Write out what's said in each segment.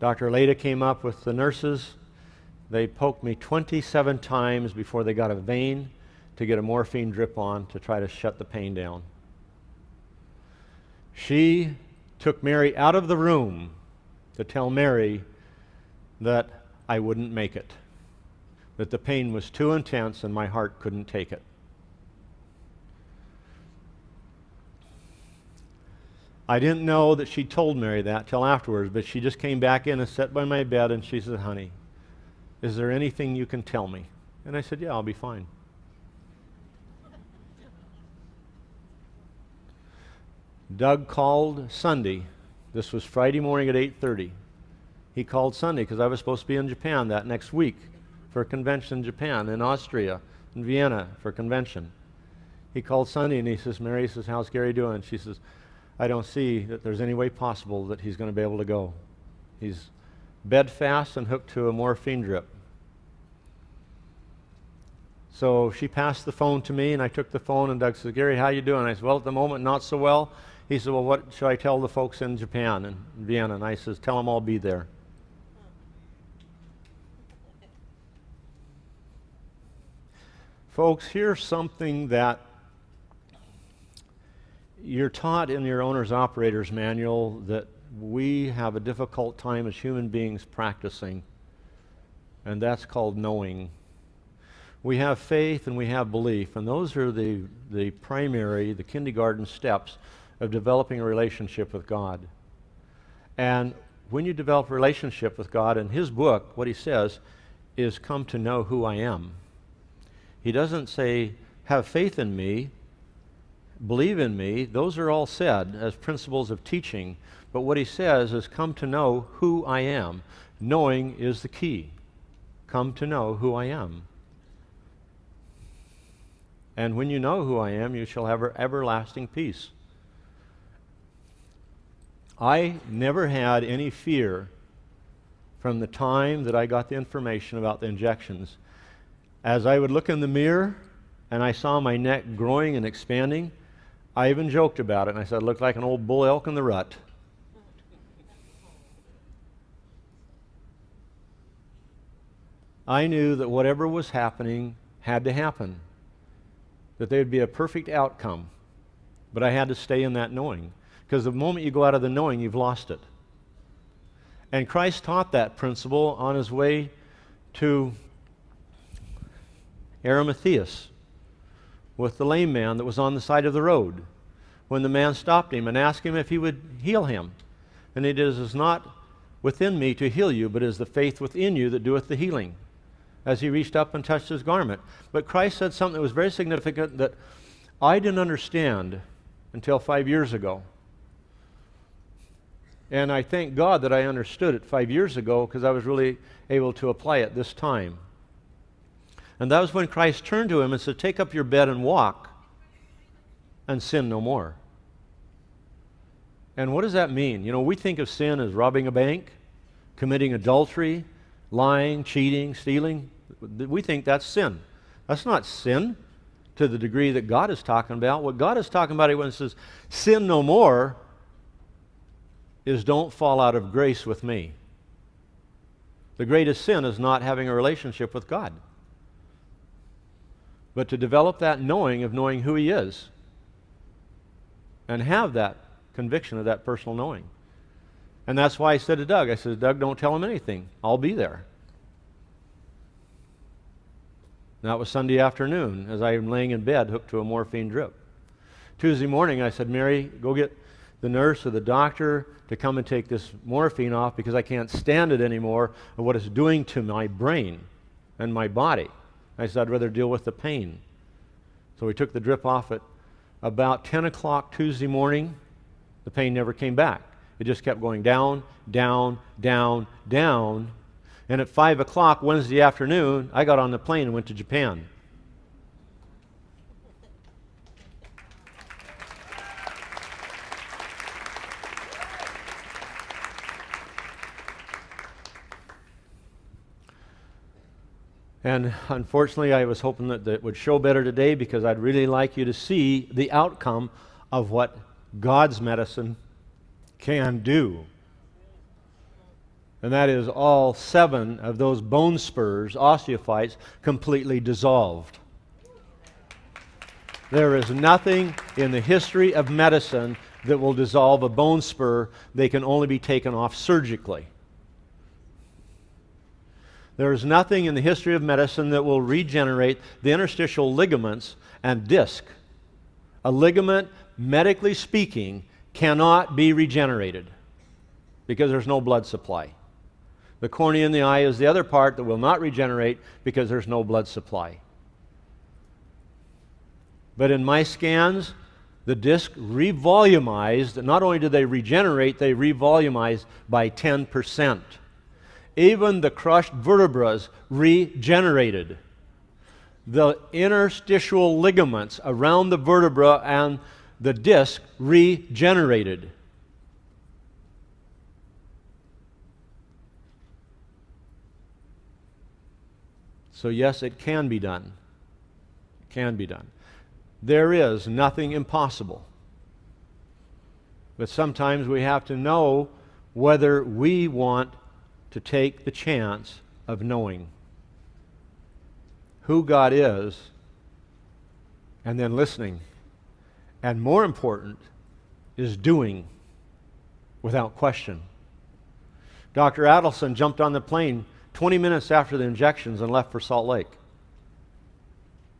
Dr. Leda came up with the nurses. They poked me 27 times before they got a vein to get a morphine drip on to try to shut the pain down. She took Mary out of the room to tell Mary that I wouldn't make it, that the pain was too intense and my heart couldn't take it. I didn't know that she told Mary that till afterwards, but she just came back in and sat by my bed and she said, "Honey, is there anything you can tell me?" And I said, "Yeah, I'll be fine." Doug called Sunday. This was Friday morning at 8:30. He called Sunday because I was supposed to be in Japan that next week for a convention in Japan, in Austria, in Vienna for a convention. He called Sunday and he says, "Mary," says, "how's Gary doing?" She says, "I don't see that there's any way possible that he's going to be able to go. He's bedfast and hooked to a morphine drip." So she passed the phone to me and I took the phone and Doug says, "Gary, how you doing?" I said, "Well, at the moment, not so well." He said, "Well, what should I tell the folks in Japan and Vienna?" And I says, "Tell them I'll be there." Folks, here's something that you're taught in your owner's operator's manual that we have a difficult time as human beings practicing, and that's called knowing. We have faith and we have belief, and those are the primary, the kindergarten steps of developing a relationship with God. And when you develop a relationship with God, in his book, what he says is, "Come to know who I am." He doesn't say, "Have faith in me, believe in me." Those are all said as principles of teaching. But what he says is, "Come to know who I am." Knowing is the key. Come to know who I am. And when you know who I am, you shall have everlasting peace. I never had any fear from the time that I got the information about the injections. As I would look in the mirror and I saw my neck growing and expanding, I even joked about it and I said, "I looked like an old bull elk in the rut." I knew that whatever was happening had to happen, that there would be a perfect outcome, but I had to stay in that knowing, because the moment you go out of the knowing, you've lost it. And Christ taught that principle on his way to Arimatheus with the lame man that was on the side of the road, when the man stopped him and asked him if he would heal him. And it is not within me to heal you, but is the faith within you that doeth the healing, as he reached up and touched his garment. But Christ said something that was very significant that I didn't understand until 5 years ago. And I thank God that I understood it 5 years ago, because I was really able to apply it this time. And that was when Christ turned to him and said, "Take up your bed and walk, and sin no more." And what does that mean? You know, we think of sin as robbing a bank, committing adultery, lying, cheating, stealing. We think that's sin. That's not sin to the degree that God is talking about. What God is talking about when it says, "Sin no more," is don't fall out of grace with me. The greatest sin is not having a relationship with God, but to develop that knowing of knowing who he is and have that conviction of that personal knowing. And that's why I said to Doug, I said, "Doug, don't tell him anything. I'll be there." And that was Sunday afternoon as I am laying in bed hooked to a morphine drip. Tuesday morning I said, "Mary, go get the nurse or the doctor to come and take this morphine off, because I can't stand it anymore and what it's doing to my brain and my body." I said, "I'd rather deal with the pain." So we took the drip off at about 10 o'clock Tuesday morning. The pain never came back. It just kept going down, down, down, down. And at 5 o'clock Wednesday afternoon, I got on the plane and went to Japan. And unfortunately, I was hoping that it would show better today, because I'd really like you to see the outcome of what God's medicine can do. And that is all 7 of those bone spurs, osteophytes, completely dissolved. There is nothing in the history of medicine that will dissolve a bone spur. They can only be taken off surgically. There is nothing in the history of medicine that will regenerate the interstitial ligaments and disc. A ligament, medically speaking, cannot be regenerated because there's no blood supply. The cornea in the eye is the other part that will not regenerate because there's no blood supply. But in my scans, the disc revolumized. Not only did they regenerate, they revolumized by 10%. Even the crushed vertebrae regenerated. The interstitial ligaments around the vertebra and the disc regenerated. So yes, it can be done. It can be done. There is nothing impossible. But sometimes we have to know whether we want to take the chance of knowing who God is and then listening. And more important is doing without question. Dr. Adelson jumped on the plane 20 minutes after the injections and left for Salt Lake.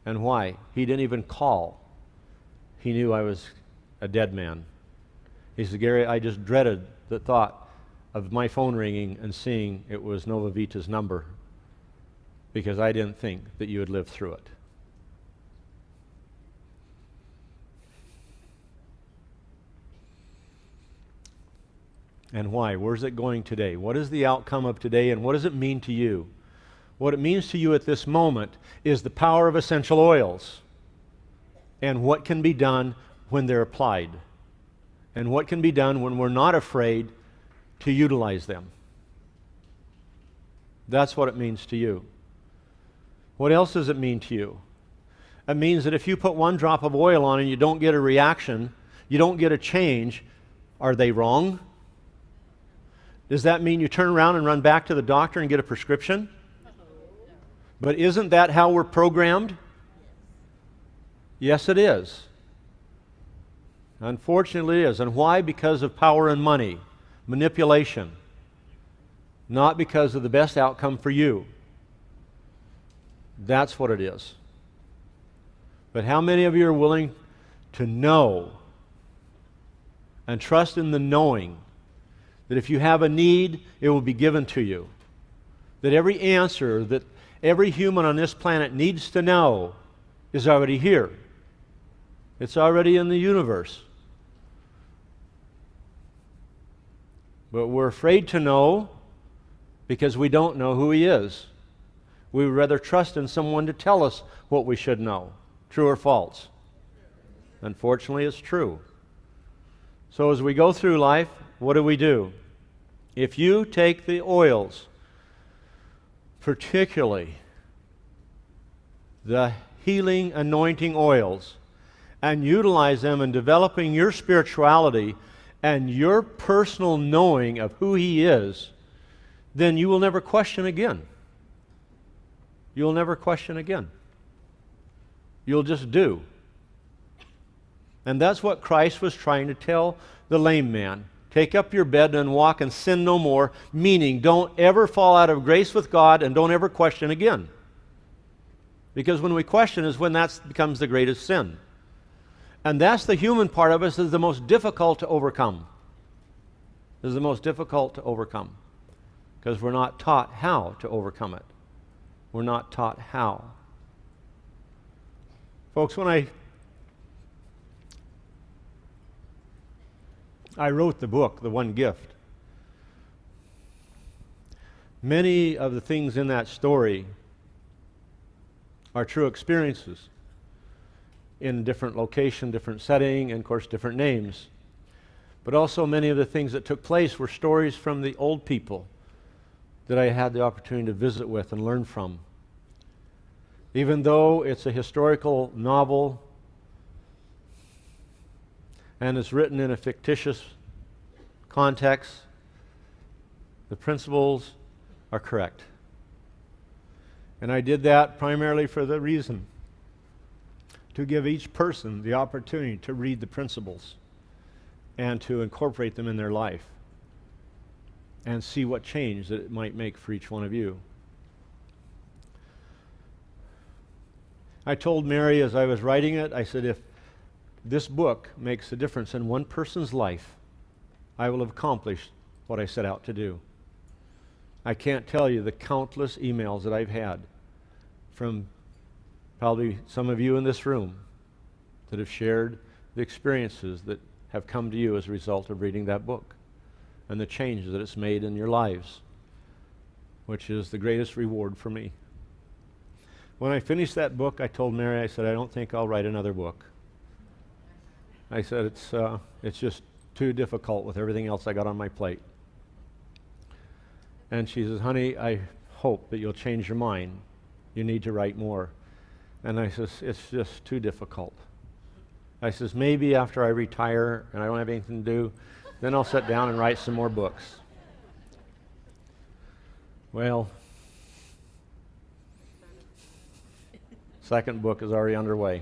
And why? He didn't even call. He knew I was a dead man. He said, Gary, I just dreaded the thought of my phone ringing and seeing it was Nova Vita's number because I didn't think that you would live through it. And why? Where's it going today? What is the outcome of today, and what does it mean to you? What it means to you at this moment is the power of essential oils and what can be done when they're applied and what can be done when we're not afraid to utilize them. That's what it means to you. What else does it mean to you? It means that if you put 1 drop of oil on and you don't get a reaction, you don't get a change, are they wrong? Does that mean you turn around and run back to the doctor and get a prescription? But isn't that how we're programmed? Yes, it is. Unfortunately, it is. And why? Because of power and money, manipulation, not because of the best outcome for you. That's what it is. But how many of you are willing to know and trust in the knowing that if you have a need, it will be given to you? That every answer that every human on this planet needs to know is already here. It's already in the universe. But we're afraid to know because we don't know who He is. We would rather trust in someone to tell us what we should know, true or false. Unfortunately, it's true. So as we go through life, what do? If you take the oils, particularly the healing anointing oils, and utilize them in developing your spirituality and your personal knowing of who He is, then you will never question again. You'll never question again. You'll just do. And that's what Christ was trying to tell the lame man. Take up your bed and walk and sin no more, meaning don't ever fall out of grace with God and don't ever question again. Because when we question is when that becomes the greatest sin. And that's the human part of us is the most difficult to overcome. Is the most difficult to overcome. Because we're not taught how to overcome it. We're not taught how. Folks, when I wrote the book, The One Gift, many of the things in that story are true experiences in a different location, different setting, and of course different names. But also many of the things that took place were stories from the old people that I had the opportunity to visit with and learn from. Even though it's a historical novel and it's written in a fictitious context, the principles are correct. And I did that primarily for the reason to give each person the opportunity to read the principles and to incorporate them in their life and see what change that it might make for each one of you. I told Mary as I was writing it, I said, if this book makes a difference in one person's life, I will have accomplished what I set out to do. I can't tell you the countless emails that I've had from probably some of you in this room that have shared the experiences that have come to you as a result of reading that book and the changes that it's made in your lives, which is the greatest reward for me. When I finished that book, I told Mary, I said, I don't think I'll write another book. I said, it's just too difficult with everything else I got on my plate. And she says, honey, I hope that you'll change your mind. You need to write more. And I says, it's just too difficult. I says, maybe after I retire and I don't have anything to do, then I'll sit down and write some more books. Well, second book is already underway.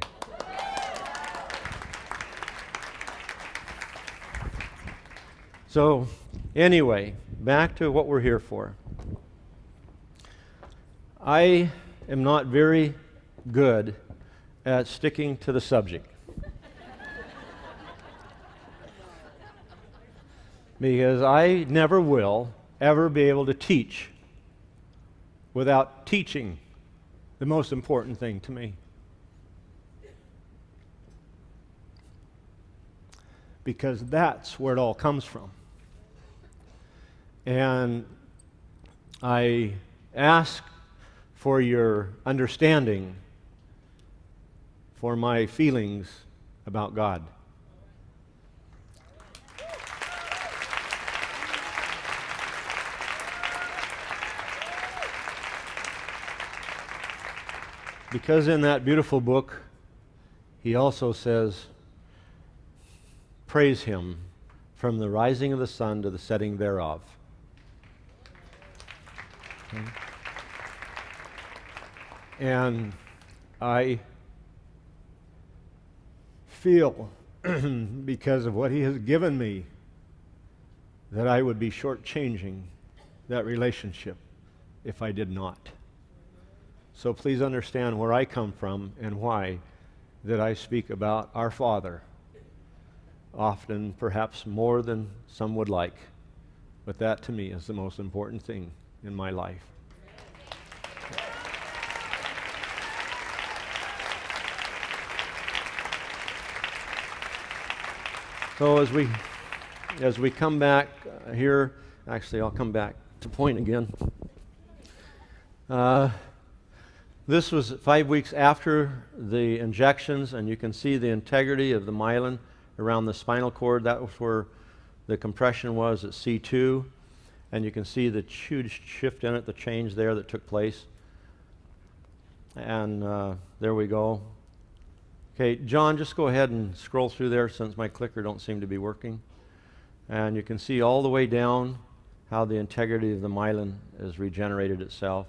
So, anyway, back to what we're here for. I am not very good at sticking to the subject. Because I never will ever be able to teach without teaching the most important thing to me. Because that's where it all comes from. And I ask for your understanding for my feelings about God. Because in that beautiful book, he also says, praise him from the rising of the sun to the setting thereof. Okay. And I feel, because of what he has given me, that I would be shortchanging that relationship if I did not. So please understand where I come from and why that I speak about our Father, often perhaps more than some would like, but that to me is the most important thing in my life. So as we come back here, actually I'll come back to point again. This was 5 weeks after the injections, and you can see the integrity of the myelin around the spinal cord. That was where the compression was at C2, and you can see the huge shift in it, the change there that took place. And there we go. Okay, John, just go ahead and scroll through there since my clicker don't seem to be working. And you can see all the way down how the integrity of the myelin has regenerated itself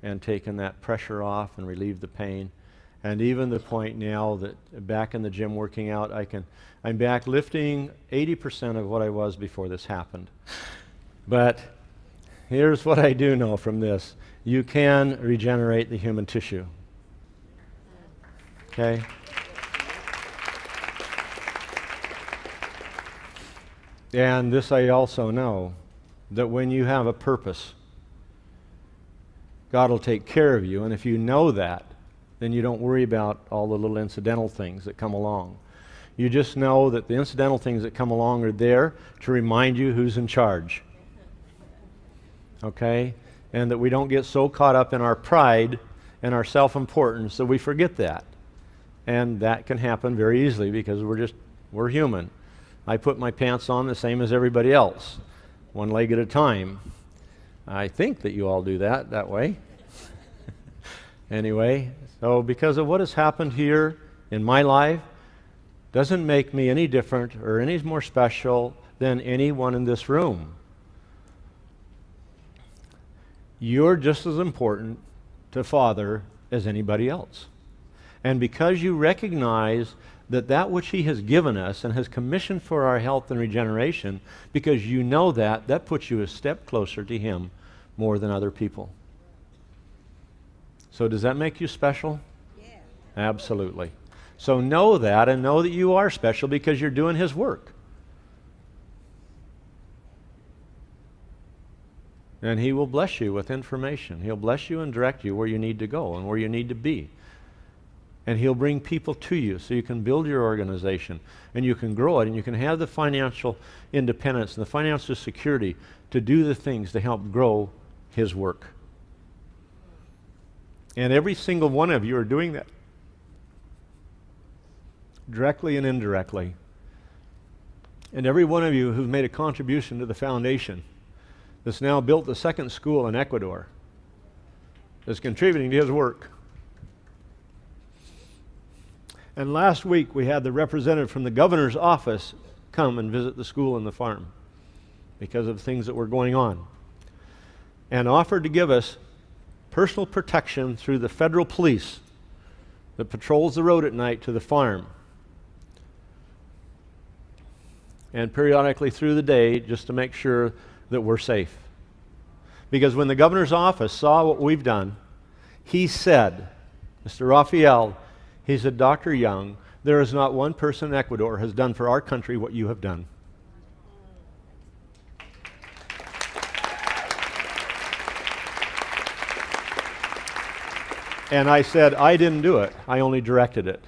and taken that pressure off and relieved the pain. And even the point now that back in the gym working out, I'm back lifting 80% of what I was before this happened. But here's what I do know from this. You can regenerate the human tissue. Okay? And this I also know, that when you have a purpose, God will take care of you. And if you know that, then you don't worry about all the little incidental things that come along. You just know that the incidental things that come along are there to remind you who's in charge. Okay? And that we don't get so caught up in our pride and our self-importance that we forget that. And that can happen very easily because we're human. I put my pants on the same as everybody else, one leg at a time. I think that you all do that way. Anyway, so because of what has happened here in my life, doesn't make me any different or any more special than anyone in this room. you're just as important to Father as anybody else. And because you recognize that that which He has given us and has commissioned for our health and regeneration, because you know that, that puts you a step closer to Him more than other people. So does that make you special? Yeah. Absolutely. So know that, and know that you are special because you're doing His work. And He will bless you with information. He'll bless you and direct you where you need to go and where you need to be. And He'll bring people to you so you can build your organization and you can grow it and you can have the financial independence and the financial security to do the things to help grow His work. And every single one of you are doing that, directly and indirectly. And every one of you who's made a contribution to the foundation that's now built the second school in Ecuador is contributing to His work. And last week we had the representative from the governor's office come and visit the school and the farm because of things that were going on, and offered to give us personal protection through the federal police that patrols the road at night to the farm, and periodically through the day just to make sure that we're safe. Because when the governor's office saw what we've done, he said, Mr. Raphael, he said, Dr. Young, there is not one person in Ecuador has done for our country what you have done. And I said, I didn't do it. I only directed it.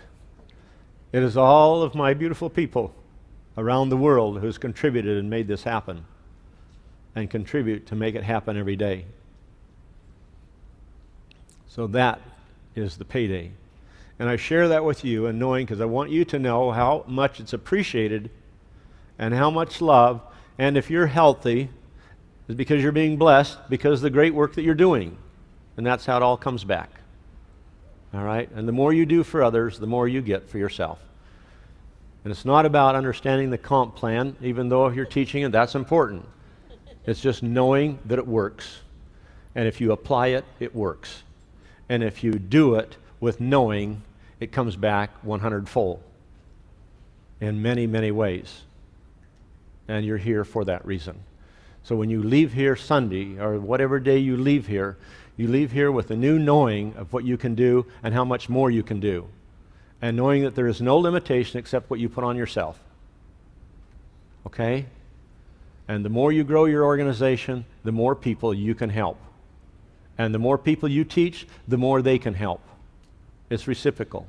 It is all of my beautiful people around the world who's contributed and made this happen, and contribute to make it happen every day. So that is the payday. And I share that with you, and knowing, because I want you to know how much it's appreciated and how much love, and if you're healthy, it's because you're being blessed because of the great work that you're doing. And that's how it all comes back. All right? And the more you do for others, the more you get for yourself. And it's not about understanding the comp plan, even though if you're teaching it, that's important. It's just knowing that it works. And if you apply it, it works. And if you do it with knowing, it comes back 100-fold in many, many ways. And you're here for that reason. So when you leave here Sunday, or whatever day you leave here with a new knowing of what you can do and how much more you can do. And knowing that there is no limitation except what you put on yourself. Okay? And the more you grow your organization, the more people you can help. And the more people you teach, the more they can help. It's reciprocal.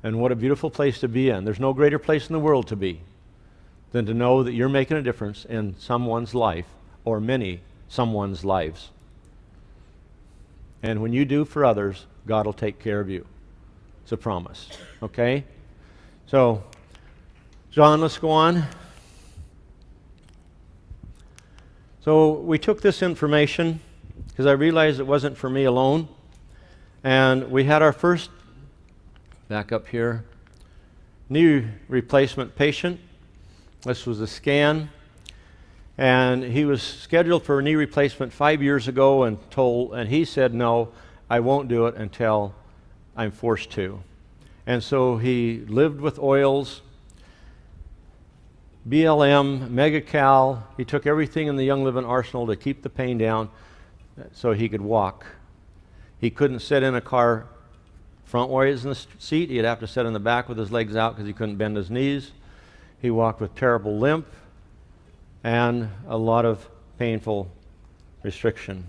And what a beautiful place to be in. There's no greater place in the world to be than to know that you're making a difference in someone's life, or many someone's lives. And when you do for others, God will take care of you. It's a promise. Okay? So, John, let's go on. So we took this information because I realized it wasn't for me alone. And we had our first, back up here, knee replacement patient. This was a scan. And he was scheduled for a knee replacement 5 years ago and he said, no, I won't do it until I'm forced to. And so he lived with oils, BLM, Mega-Cal. He took everything in the Young Living arsenal to keep the pain down so he could walk. He couldn't sit in a car frontways in the seat. He'd have to sit in the back with his legs out because he couldn't bend his knees. He walked with terrible limp and a lot of painful restriction.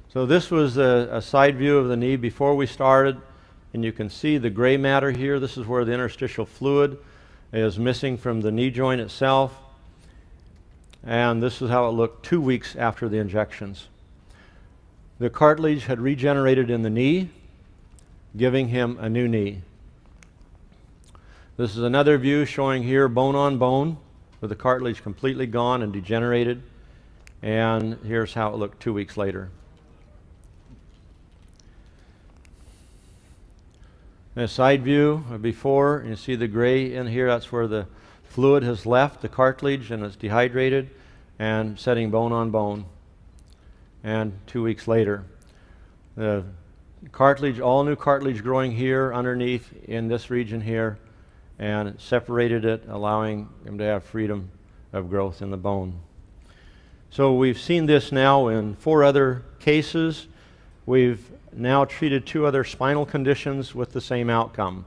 So this was a side view of the knee before we started, and you can see the gray matter here. This is where the interstitial fluid is missing from the knee joint itself. And this is how it looked 2 weeks after the injections. The cartilage had regenerated in the knee, giving him a new knee. This is another view showing here bone on bone with the cartilage completely gone and degenerated. And here's how it looked 2 weeks later. And a side view of before, you see the gray in here, that's where the fluid has left the cartilage and it's dehydrated. and setting bone on bone. And 2 weeks later, the cartilage, all new cartilage growing here underneath in this region here, and separated it, allowing him to have freedom of growth in the bone. So we've seen this now in 4 other cases. We've now treated 2 other spinal conditions with the same outcome.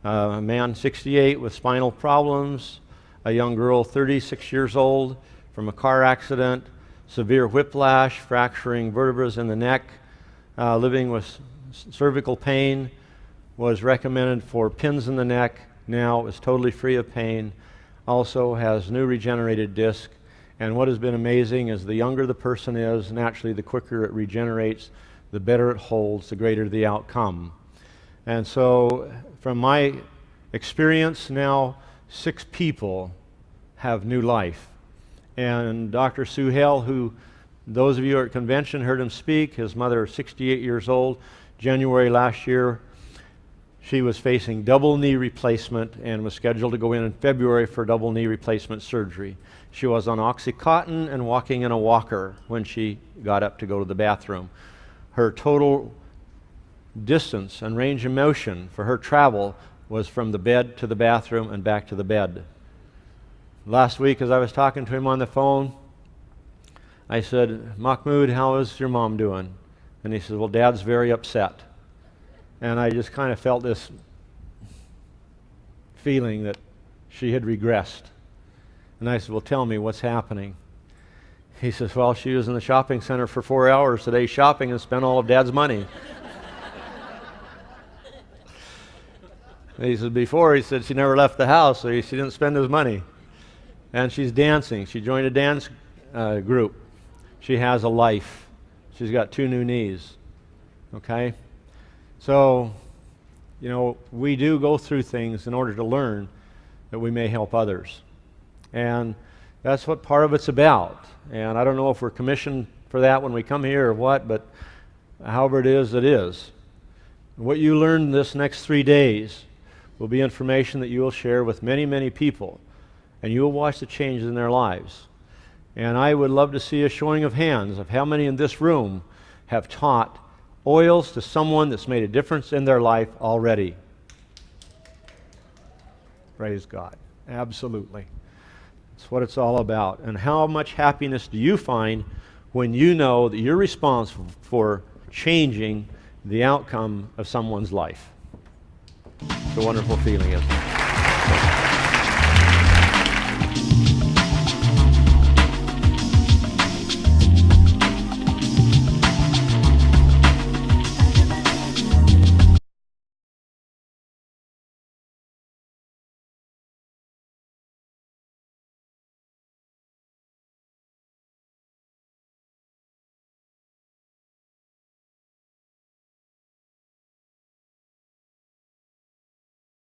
A man 68 with spinal problems, a young girl 36 years old from a car accident, severe whiplash, fracturing vertebrae in the neck, living with cervical pain, was recommended for pins in the neck, now is totally free of pain, also has new regenerated disc. And what has been amazing is the younger the person is, naturally the quicker it regenerates, the better it holds, the greater the outcome. And so from my experience now, 6 people have new life. And Dr. Suhail, who those of you at convention heard him speak, his mother is 68 years old, January last year, she was facing double knee replacement and was scheduled to go in February for double knee replacement surgery. She was on Oxycontin and walking in a walker when she got up to go to the bathroom. Her total distance and range of motion for her travel was from the bed to the bathroom and back to the bed. Last week, as I was talking to him on the phone, I said, "Mahmoud, how is your mom doing?" And he said, "Well, Dad's very upset." And I just kind of felt this feeling that she had regressed. And I said, "Well, tell me, what's happening?" He says, "Well, she was in the shopping center for 4 hours today shopping and spent all of Dad's money." He said, before, he said she never left the house, so she didn't spend his money. And she's dancing. She joined a dance group. She has a life. She's got 2 new knees. Okay? So, we do go through things in order to learn that we may help others. And that's what part of it's about. And I don't know if we're commissioned for that when we come here or what, but however it is, it is. What you learn this next 3 days will be information that you will share with many, many people, and you will watch the changes in their lives. And I would love to see a showing of hands of how many in this room have taught oils to someone that's made a difference in their life already. Praise God. Absolutely. That's what it's all about. And how much happiness do you find when you know that you're responsible for changing the outcome of someone's life? It's a wonderful feeling, isn't it?